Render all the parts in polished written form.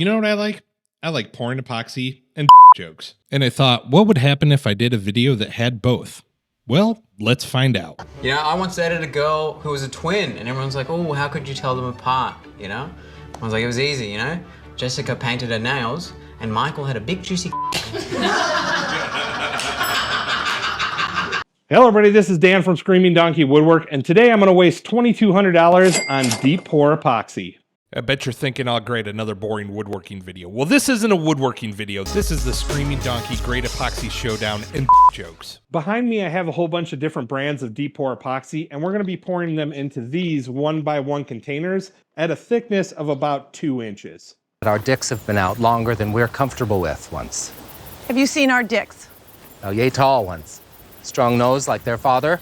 You know what I like? I like pouring epoxy and jokes. And I thought, what would happen if I did a video that had both? Well, let's find out. You know, I once dated a girl who was a twin, and everyone's like, oh, how could you tell them apart, you know? I was like, it was easy, you know? Jessica painted her nails, and Michael had a big juicy Hello everybody, this is Dan from Screaming Donkey Woodwork, and today I'm going to waste $2,200 on deep pour epoxy. I bet you're thinking, oh great, another boring woodworking video. Well, this isn't a woodworking video. This is the Screaming Donkey Great Epoxy Showdown and jokes. Behind me I have a whole bunch of different brands of deep pour epoxy, and we're going to be pouring them into these 1x1 containers at a thickness of about 2 inches. Our dicks have been out longer than we're comfortable with once. Have you seen our dicks? Oh, yay tall ones. Strong nosed like their father,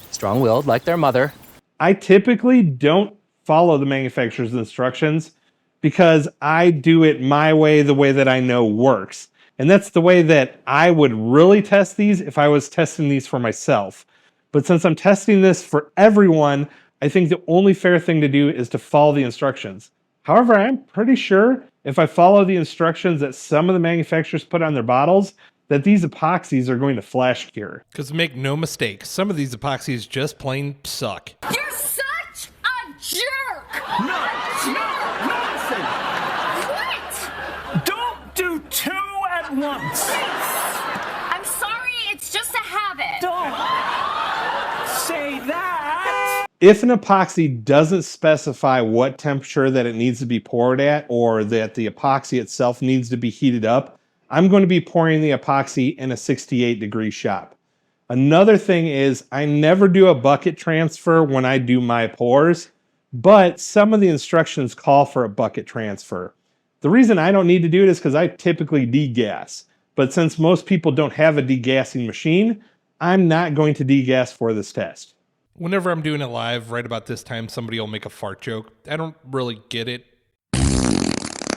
strong-willed like their mother. I typically don't follow the manufacturer's instructions because I do it my way, the way that I know works. And that's the way that I would really test these if I was testing these for myself. But since I'm testing this for everyone, I think the only fair thing to do is to follow the instructions. However, I'm pretty sure if I follow the instructions that some of the manufacturers put on their bottles, that these epoxies are going to flash cure. Because make no mistake, some of these epoxies just plain suck. You're such a jerk! Nonsense! What? Don't do two at once! Please! I'm sorry, it's just a habit. Don't say that! If an epoxy doesn't specify what temperature that it needs to be poured at, or that the epoxy itself needs to be heated up, I'm going to be pouring the epoxy in a 68-degree shop. Another thing is I never do a bucket transfer when I do my pours, but some of the instructions call for a bucket transfer. The reason I don't need to do it is because I typically degas. But since most people don't have a degassing machine, I'm not going to degas for this test. Whenever I'm doing it live, right about this time, somebody will make a fart joke. I don't really get it.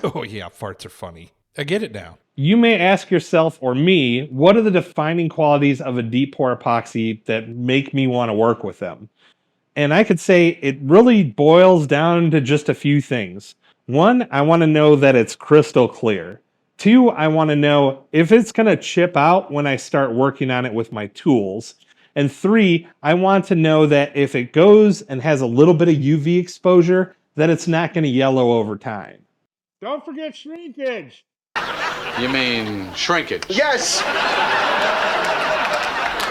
Oh yeah, farts are funny. I get it now. You may ask yourself or me, what are the defining qualities of a deep pour epoxy that make me want to work with them? And I could say it really boils down to just a few things. One, I want to know that it's crystal clear. Two, I want to know if it's going to chip out when I start working on it with my tools. And three, I want to know that if it goes and has a little bit of UV exposure, that it's not going to yellow over time. Don't forget shrinkage. You mean shrinkage? Yes!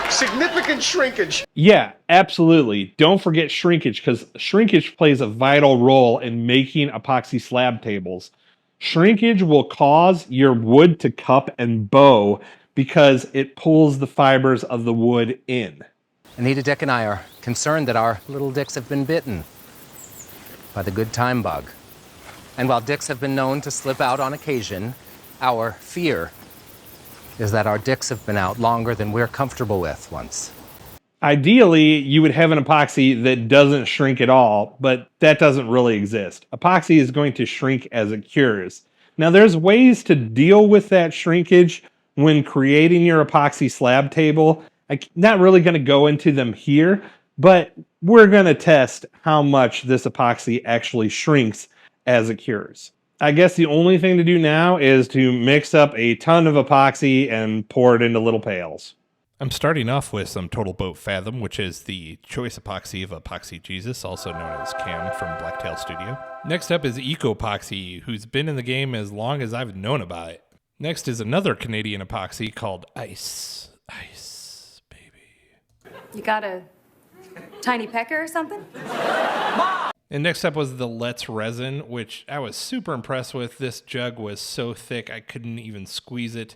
Significant shrinkage. Yeah, absolutely. Don't forget shrinkage, because shrinkage plays a vital role in making epoxy slab tables. Shrinkage will cause your wood to cup and bow because it pulls the fibers of the wood in. Anita Dick and I are concerned that our little dicks have been bitten by the good time bug. And while dicks have been known to slip out on occasion, our fear is that our dicks have been out longer than we're comfortable with once. Ideally, you would have an epoxy that doesn't shrink at all, but that doesn't really exist. Epoxy is going to shrink as it cures. Now, there's ways to deal with that shrinkage when creating your epoxy slab table. I'm not really going to go into them here, but we're going to test how much this epoxy actually shrinks as it cures. I guess the only thing to do now is to mix up a ton of epoxy and pour it into little pails. I'm starting off with some Total Boat Fathom, which is the choice epoxy of Epoxy Jesus, also known as Cam from Blacktail Studio. Next up is Eco Epoxy, who's been in the game as long as I've known about it. Next is another Canadian epoxy called Ice. Ice, baby. You got a tiny pecker or something? And next up was the Let's Resin, which I was super impressed with. This jug was so thick I couldn't even squeeze it.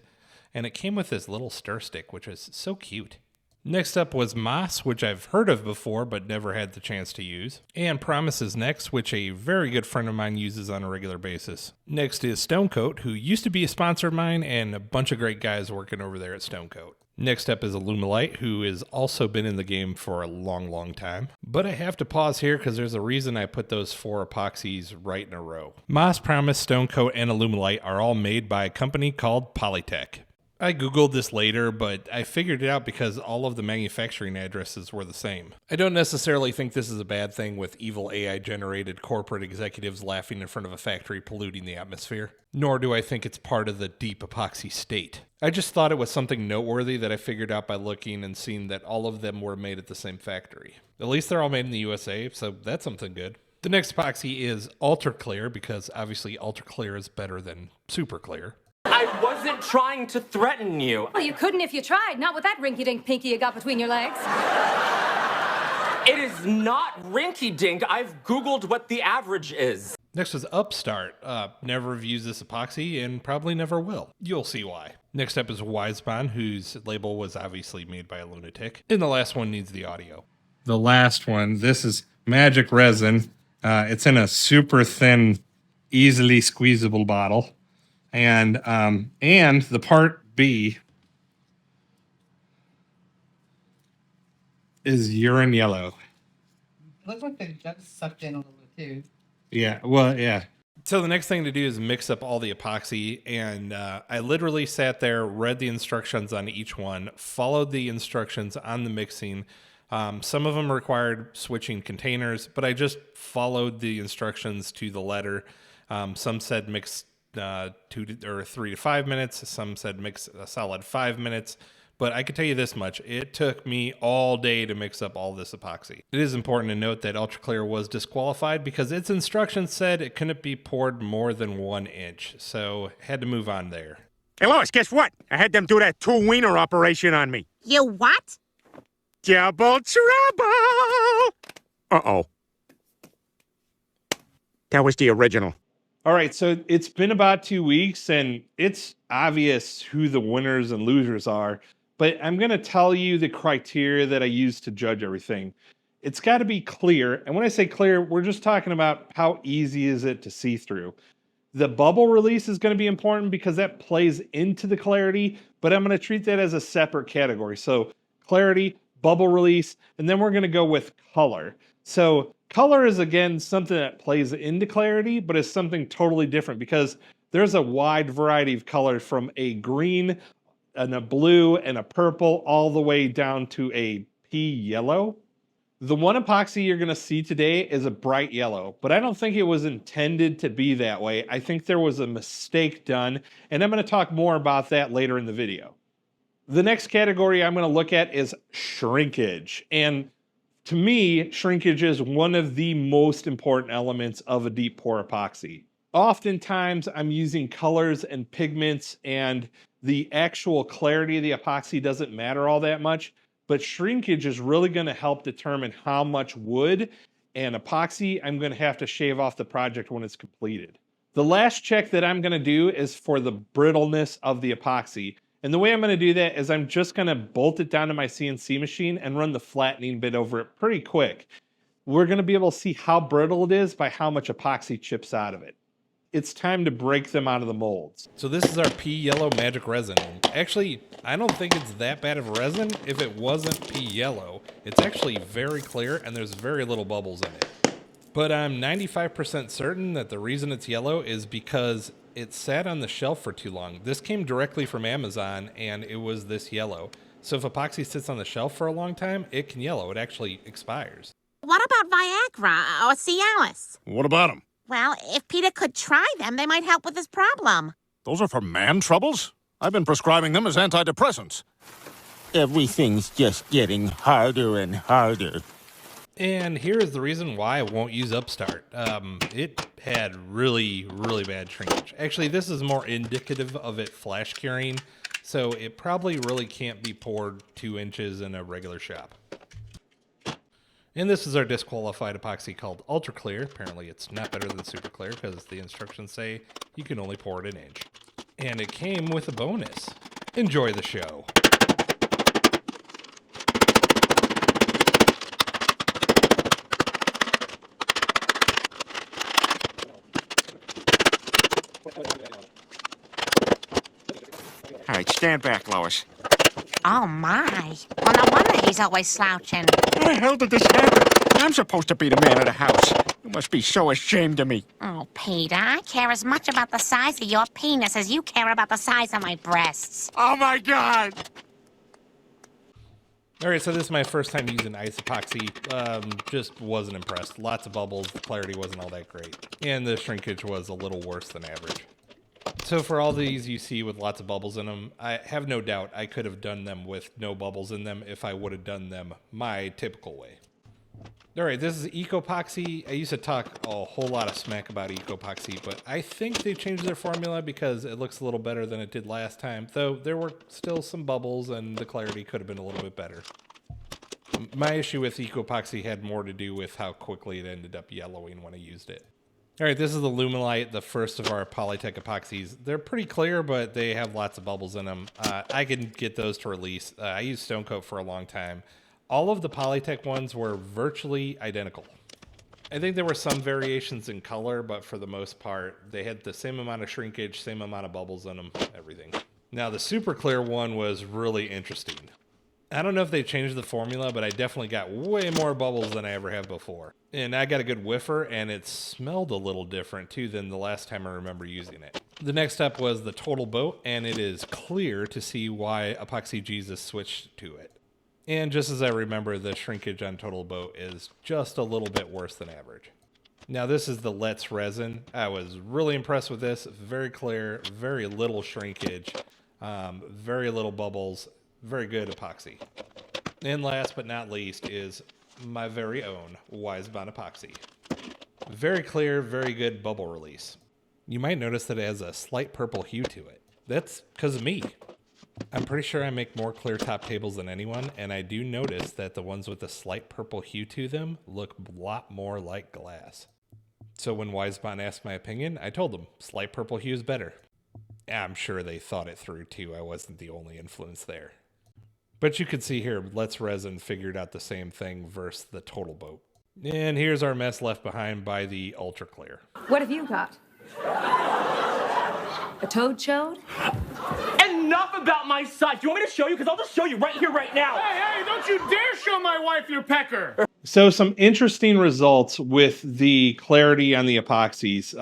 And it came with this little stir stick, which was so cute. Next up was Moss, which I've heard of before but never had the chance to use. And Promises Next, which a very good friend of mine uses on a regular basis. Next is Stonecoat, who used to be a sponsor of mine, and a bunch of great guys working over there at Stonecoat. Next up is Illumilite, who has also been in the game for a long, long time. But I have to pause here because there's a reason I put those 4 epoxies right in a row. Moss, Promise, Stonecoat, and Illumilite are all made by a company called Polytech. I Googled this later, but I figured it out because all of the manufacturing addresses were the same. I don't necessarily think this is a bad thing with evil AI-generated corporate executives laughing in front of a factory polluting the atmosphere, nor do I think it's part of the deep epoxy state. I just thought it was something noteworthy that I figured out by looking and seeing that all of them were made at the same factory. At least they're all made in the USA, so that's something good. The next epoxy is Ultra Clear, because obviously Ultra Clear is better than Super Clear. I wasn't trying to threaten you. Well, you couldn't if you tried, not with that rinky-dink pinky you got between your legs. It is not rinky-dink. I've Googled what the average is. Next is Upstart. Never have used this epoxy and probably never will. You'll see why. Next up is Wisebond, whose label was obviously made by a lunatic. And the last one needs the audio. The last one, this is Magic Resin. It's in a super thin, easily squeezable bottle. And the part B is urine yellow. Looks like they just sucked in a little bit too. Yeah, well, yeah. So the next thing to do is mix up all the epoxy, and I literally sat there, read the instructions on each one, followed the instructions on the mixing. Some of them required switching containers, but I just followed the instructions to the letter. Some said mix 3 to 5 minutes. Some said mix a solid 5 minutes. But I can tell you this much, it took me all day to mix up all this epoxy. It is important to note that Ultra Clear was disqualified because its instructions said it couldn't be poured more than 1 inch. So had to move on there. Hey, Lois, guess what? I had them do that 2-wiener operation on me. You what? Double trouble! Uh-oh. That was the original. All right, so it's been about 2 weeks, and it's obvious who the winners and losers are. But I'm going to tell you the criteria that I use to judge everything. It's got to be clear. And when I say clear, we're just talking about how easy is it to see through. The bubble release is going to be important because that plays into the clarity, but I'm going to treat that as a separate category. So clarity, bubble release, and then we're going to go with color. So color is, again, something that plays into clarity, but is something totally different because there's a wide variety of colors from a green and a blue and a purple all the way down to a pea yellow. The one epoxy you're going to see today is a bright yellow, but I don't think it was intended to be that way. I think there was a mistake done, and I'm going to talk more about that later in the video. The next category I'm going to look at is shrinkage. And to me, shrinkage is one of the most important elements of a deep pour epoxy. Oftentimes, I'm using colors and pigments, and the actual clarity of the epoxy doesn't matter all that much, but shrinkage is really going to help determine how much wood and epoxy I'm going to have to shave off the project when it's completed. The last check that I'm going to do is for the brittleness of the epoxy. And the way I'm going to do that is I'm just going to bolt it down to my CNC machine and run the flattening bit over it pretty quick. We're going to be able to see how brittle it is by how much epoxy chips out of it. It's time to break them out of the molds. So this is our pea yellow magic resin. Actually, I don't think it's that bad of resin if it wasn't pea yellow. It's actually very clear and there's very little bubbles in it. But I'm 95% certain that the reason it's yellow is because it sat on the shelf for too long. This came directly from Amazon and it was this yellow. So if epoxy sits on the shelf for a long time, it can yellow. It actually expires. What about Viagra or Cialis? What about them? Well, if Peter could try them, they might help with his problem. Those are for man troubles? I've been prescribing them as antidepressants. Everything's just getting harder and harder. And here is the reason why I won't use Upstart. It had really, really bad shrinkage. Actually, this is more indicative of it flash curing, so it probably really can't be poured 2 inches in a regular shop. And this is our disqualified epoxy called Ultra Clear. Apparently it's not better than Super Clear because the instructions say you can only pour it 1 inch. And it came with a bonus. Enjoy the show. All right, stand back, Lois. Oh, my. Well, no wonder he's always slouching. How the hell did this happen? I'm supposed to be the man of the house. must be so ashamed of me. Oh, Peter, I care as much about the size of your penis as you care about the size of my breasts. Oh my God! All right, so this is my first time using ice epoxy. Just wasn't impressed. Lots of bubbles. The clarity wasn't all that great. And the shrinkage was a little worse than average. So for all these you see with lots of bubbles in them, I have no doubt I could have done them with no bubbles in them if I would have done them my typical way. All right, this is Epoxy. I used to talk a whole lot of smack about Epoxy, but I think they changed their formula because it looks a little better than it did last time, though there were still some bubbles and the clarity could have been a little bit better. My issue with Epoxy had more to do with how quickly it ended up yellowing when I used it. All right, this is the Luminite, the first of our Polytech epoxies. They're pretty clear, but they have lots of bubbles in them. I can get those to release. I used Stone Coat for a long time. All of the Polytech ones were virtually identical. I think there were some variations in color, but for the most part, they had the same amount of shrinkage, same amount of bubbles in them, everything. Now, the super clear one was really interesting. I don't know if they changed the formula, but I definitely got way more bubbles than I ever have before. And I got a good whiffer, and it smelled a little different, too, than the last time I remember using it. The next step was the Total Boat, and it is clear to see why Epoxy Jesus switched to it. And just as I remember, the shrinkage on Total Boat is just a little bit worse than average. Now this is the Let's resin. I was really impressed with this. Very clear, very little shrinkage, very little bubbles, very good epoxy. And last but not least is my very own Wisebond epoxy. Very clear, very good bubble release. You might notice that it has a slight purple hue to it. That's because of me. I'm pretty sure I make more clear top tables than anyone, and I do notice that the ones with a slight purple hue to them look a lot more like glass. So when Wisebond asked my opinion, I told them, slight purple hue is better. I'm sure they thought it through too. I wasn't the only influence there. But you can see here, Let's Resin figured out the same thing versus the Total Boat. And here's our mess left behind by the Ultra Clear. What have you got? A toad chode? Enough about my size. Do you want me to show you? Because I'll just show you right here, right now. Hey, don't you dare show my wife your pecker. So some interesting results with the clarity on the epoxies.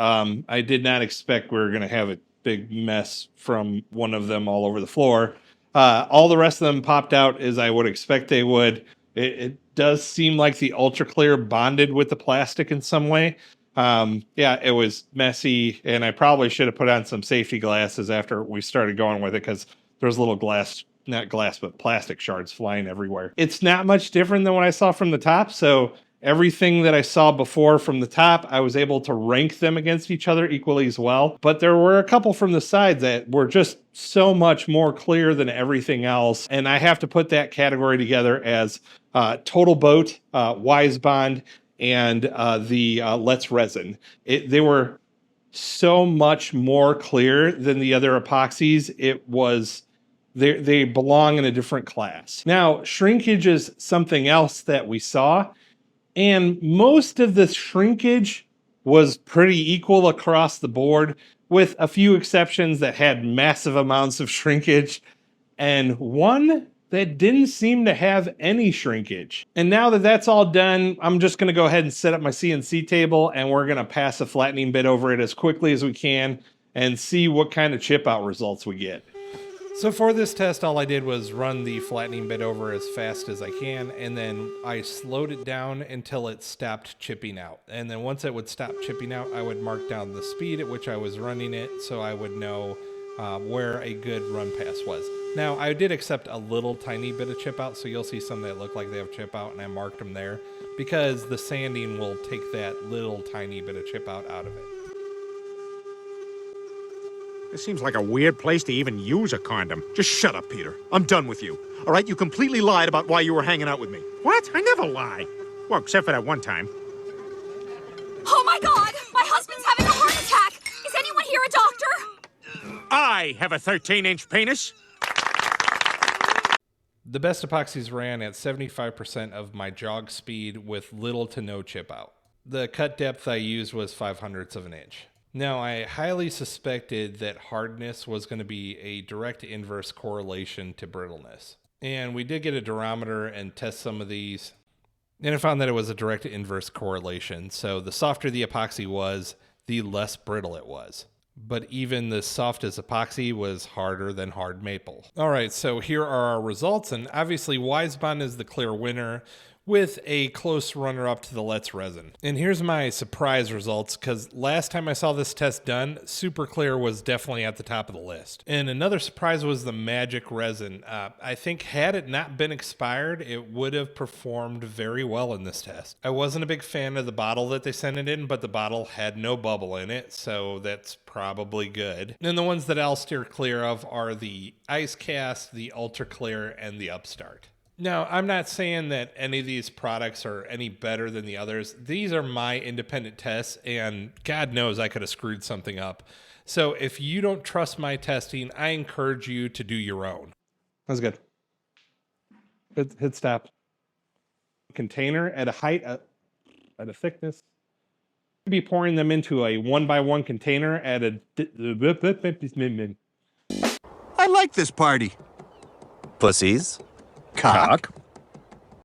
I did not expect we were going to have a big mess from one of them all over the floor. All the rest of them popped out as I would expect they would. It does seem like the Ultra Clear bonded with the plastic in some way. Yeah, it was messy, and I probably should have put on some safety glasses after we started going with it because there's little plastic shards flying everywhere. It's not much different than what I saw from the top, so everything that I saw before from the top, I was able to rank them against each other equally as well. But there were a couple from the side that were just so much more clear than everything else, and I have to put that category together as Total Boat, Wisebond, and the Let's Resin. They were so much more clear than the other epoxies. It was, they belong in a different class. Now, shrinkage is something else that we saw, and most of the shrinkage was pretty equal across the board, with a few exceptions that had massive amounts of shrinkage, and one that didn't seem to have any shrinkage. And now that that's all done, I'm just gonna go ahead and set up my CNC table, and we're gonna pass a flattening bit over it as quickly as we can and see what kind of chip out results we get. So for this test, all I did was run the flattening bit over as fast as I can, and then I slowed it down until it stopped chipping out. And then once it would stop chipping out, I would mark down the speed at which I was running it so I would know where a good run pass was. Now, I did accept a little tiny bit of chip out, so you'll see some that look like they have chip out, and I marked them there because the sanding will take that little tiny bit of chip out of it. This seems like a weird place to even use a condom. Just shut up, Peter. I'm done with you. All right, you completely lied about why you were hanging out with me. What? I never lie. Well, except for that one time. Oh my God! My husband's having a heart attack! Is anyone here a doctor? I have a 13-inch penis. The best epoxies ran at 75% of my jog speed with little to no chip out. The cut depth I used was 0.05 of an inch. Now, I highly suspected that hardness was going to be a direct inverse correlation to brittleness. And we did get a durometer and test some of these. And I found that it was a direct inverse correlation. So the softer the epoxy was, the less brittle it was. But even the softest epoxy was harder than hard maple. All right, so here are our results. And obviously Wisebond is the clear winner, with a close runner-up to the Let's Resin. And here's my surprise results, because last time I saw this test done, Super Clear was definitely at the top of the list. And another surprise was the Magic Resin. I think had it not been expired, it would have performed very well in this test. I wasn't a big fan of the bottle that they sent it in, but the bottle had no bubble in it, so that's probably good. And the ones that I'll steer clear of are the Ice Cast, the Ultra Clear, and the Upstart. Now, I'm not saying that any of these products are any better than the others. These are my independent tests, and God knows I could have screwed something up. So if you don't trust my testing, I encourage you to do your own. That's good. Hit stop. Container at a height, at a thickness. Be pouring them into a 1x1 container at a... I like this party. Pussies. Cock.